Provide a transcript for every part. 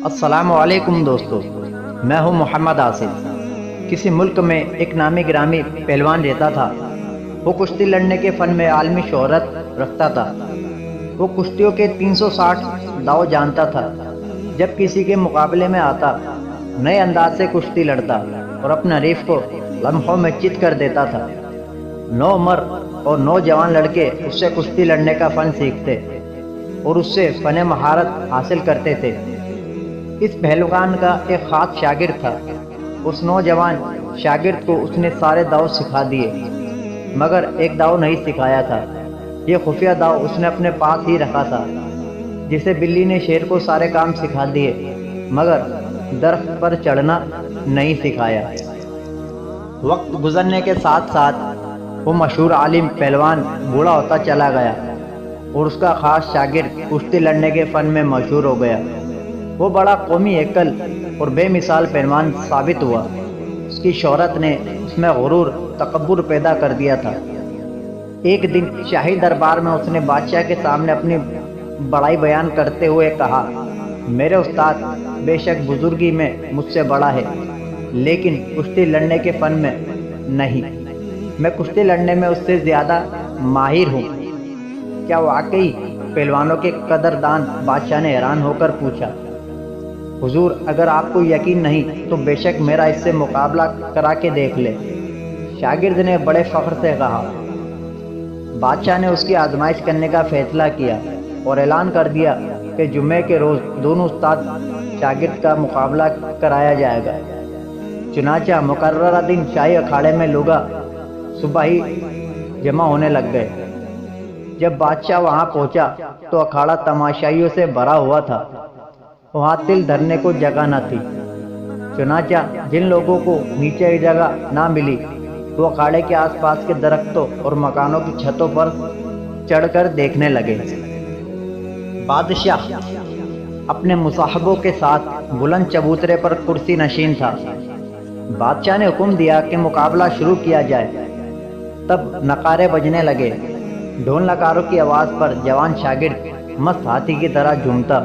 السلام علیکم دوستو، میں ہوں محمد آصف۔ کسی ملک میں ایک نامی گرامی پہلوان رہتا تھا۔ وہ کشتی لڑنے کے فن میں عالمی شہرت رکھتا تھا۔ وہ کشتیوں کے 360 داؤ جانتا تھا۔ جب کسی کے مقابلے میں آتا، نئے انداز سے کشتی لڑتا اور اپنے حریف کو لمحوں میں چت کر دیتا تھا۔ نو مرد اور نوجوان لڑکے اس سے کشتی لڑنے کا فن سیکھتے اور اس سے فن مہارت حاصل کرتے تھے۔ اس پہلوان کا ایک خاص شاگرد تھا۔ اس نوجوان شاگرد کو اس نے سارے داؤ سکھا دیے، مگر ایک داؤ نہیں سکھایا تھا۔ یہ خفیہ داؤ اس نے اپنے پاس ہی رکھا تھا۔ جسے بلی نے شیر کو سارے کام سکھا دیے، مگر درخت پر چڑھنا نہیں سکھایا۔ وقت گزرنے کے ساتھ ساتھ وہ مشہور عالم پہلوان بوڑھا ہوتا چلا گیا اور اس کا خاص شاگرد کشتی لڑنے کے فن میں مشہور ہو گیا۔ وہ بڑا قومی ہیکل اور بے مثال پہلوان ثابت ہوا۔ اس کی شہرت نے اس میں غرور تکبر پیدا کر دیا تھا۔ ایک دن شاہی دربار میں اس نے بادشاہ کے سامنے اپنی بڑائی بیان کرتے ہوئے کہا، میرے استاد بے شک بزرگی میں مجھ سے بڑا ہے، لیکن کشتی لڑنے کے فن میں نہیں۔ میں کشتی لڑنے میں اس سے زیادہ ماہر ہوں۔ کیا واقعی؟ پہلوانوں کے قدردان بادشاہ نے حیران ہو کر پوچھا۔ حضور، اگر آپ کو یقین نہیں تو بے شک میرا اس سے مقابلہ کرا کے دیکھ لے، شاگرد نے بڑے فخر سے کہا۔ بادشاہ نے اس کی آزمائش کرنے کا فیصلہ کیا اور اعلان کر دیا کہ جمعے کے روز دونوں استاد شاگرد کا مقابلہ کرایا جائے گا۔ چنانچہ مقررہ دن شاہی اکھاڑے میں لوگ صبح ہی جمع ہونے لگ گئے۔ جب بادشاہ وہاں پہنچا تو اکھاڑا تماشائیوں سے بھرا ہوا تھا۔ وہاں تل دھرنے کو جگہ نہ تھی۔ چنانچہ جن لوگوں کو نیچے جگہ نہ ملی وہ اکھاڑے کے آس پاس کے درختوں اور مکانوں کی چھتوں پر چڑھ کر دیکھنے لگے۔ بادشاہ اپنے مصاحبوں کے ساتھ بلند چبوترے پر کرسی نشین تھا۔ بادشاہ نے حکم دیا کہ مقابلہ شروع کیا جائے۔ تب نقارے بجنے لگے۔ ڈھول نکاروں کی آواز پر جوان شاگرد مست ہاتھی کی طرح جھومتا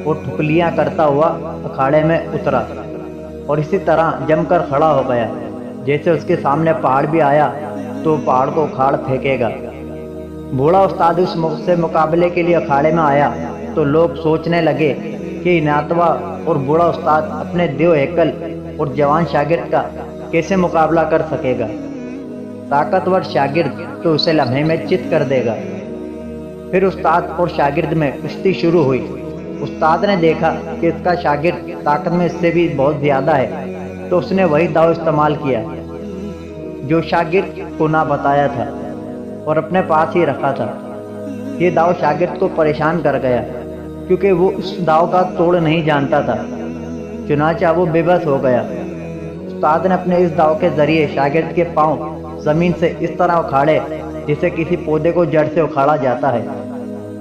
اور ٹھکلیاں کرتا ہوا اکھاڑے میں اترا اور اسی طرح جم کر کھڑا ہو گیا جیسے اس کے سامنے پہاڑ بھی آیا تو پہاڑ کو اکھاڑ پھینکے گا۔ بوڑھا استاد اس سے مقابلے کے لیے اکھاڑے میں آیا تو لوگ سوچنے لگے کہ ناتوا اور بوڑھا استاد اپنے دیو ہیکل اور جوان شاگرد کا کیسے مقابلہ کر سکے گا۔ طاقتور شاگرد تو اسے لمحے میں چت کر دے گا۔ پھر استاد اور شاگرد میں کشتی شروع ہوئی۔ استاد نے دیکھا کہ اس کا شاگرد طاقت میں اس سے بھی بہت زیادہ ہے تو اس نے وہی داؤ استعمال کیا جو شاگرد کو نہ بتایا تھا اور اپنے پاس ہی رکھا تھا۔ یہ داؤ شاگرد کو پریشان کر گیا کیونکہ وہ اس داؤ کا توڑ نہیں جانتا تھا۔ چنانچہ وہ بے بس ہو گیا۔ استاد نے اپنے اس داؤ کے ذریعے شاگرد کے پاؤں زمین سے اس طرح اکھاڑے جسے کسی پودے کو جڑ سے اکھاڑا جاتا ہے،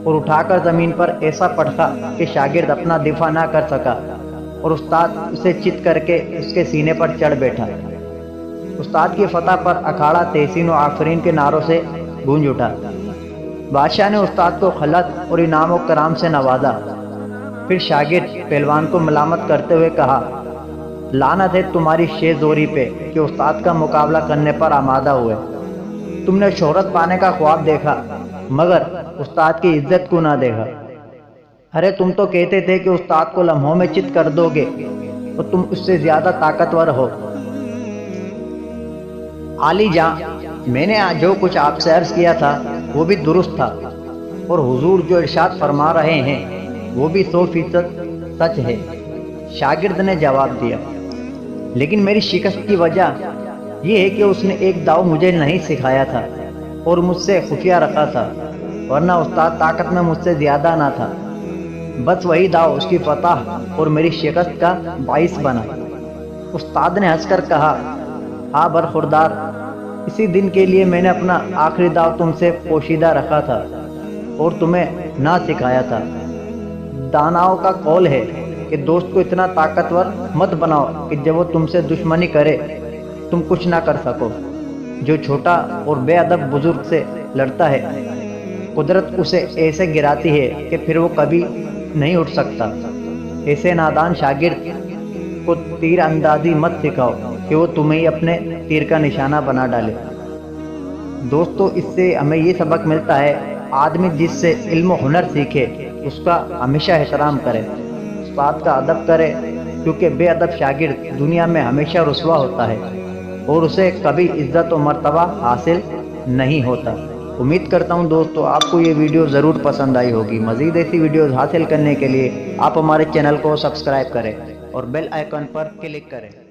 اور اٹھا کر زمین پر ایسا پٹکا کہ شاگرد اپنا دفاع نہ کر سکا اور استاد اسے چت کر کے اس کے سینے پر چڑھ بیٹھا۔ استاد کی فتح پر اکھاڑا تحسین و آفرین کے نعروں سے گونج اٹھا۔ بادشاہ نے استاد کو خلعت اور انعام و کرام سے نوازا۔ پھر شاگرد پہلوان کو ملامت کرتے ہوئے کہا، لعنت ہے تمہاری شے زوری پہ کہ استاد کا مقابلہ کرنے پر آمادہ ہوئے۔ تم نے شہرت پانے کا خواب دیکھا مگر استاد کی عزت کو نہ دیکھا۔ ارے تم تو کہتے تھے کہ استاد کو لمحوں میں چت کر دو گے اور تم اس سے زیادہ طاقتور ہو۔ عالی جاں، میں نے جو کچھ آپ سے عرض کیا تھا وہ بھی درست تھا، اور حضور جو ارشاد فرما رہے ہیں وہ بھی 100% سچ ہے۔ شاگرد نے جواب دیا، لیکن میری شکست کی وجہ یہ ہے کہ اس نے ایک داؤ مجھے نہیں سکھایا تھا اور مجھ سے خفیہ رکھا تھا، ورنہ استاد طاقت میں مجھ سے زیادہ نہ تھا۔ بس وہی داؤ اس کی فتح اور میری شکست کا باعث بنا۔ استاد نے ہنس کر کہا، ہاں برخوردار، اسی دن کے لیے میں نے اپنا آخری داؤ تم سے پوشیدہ رکھا تھا اور تمہیں نہ سکھایا تھا۔ داناؤں کا قول ہے کہ دوست کو اتنا طاقتور مت بناؤ کہ جب وہ تم سے دشمنی کرے تم کچھ نہ کر سکو۔ جو چھوٹا اور بے ادب بزرگ سے لڑتا ہے قدرت اسے ایسے گراتی ہے کہ پھر وہ کبھی نہیں اٹھ سکتا۔ ایسے نادان شاگرد کو تیر اندازی مت سکھاؤ کہ وہ تمہیں ہی اپنے تیر کا نشانہ بنا ڈالے۔ دوستو، اس سے ہمیں یہ سبق ملتا ہے، آدمی جس سے علم و ہنر سیکھے اس کا ہمیشہ احترام کرے، استاد کا ادب کرے، کیونکہ بے ادب شاگرد دنیا میں ہمیشہ رسوا ہوتا ہے اور اسے کبھی عزت و مرتبہ حاصل نہیں ہوتا۔ امید کرتا ہوں دوستو آپ کو یہ ویڈیو ضرور پسند آئی ہوگی۔ مزید ایسی ویڈیوز حاصل کرنے کے لیے آپ ہمارے چینل کو سبسکرائب کریں اور بیل آئیکن پر کلک کریں۔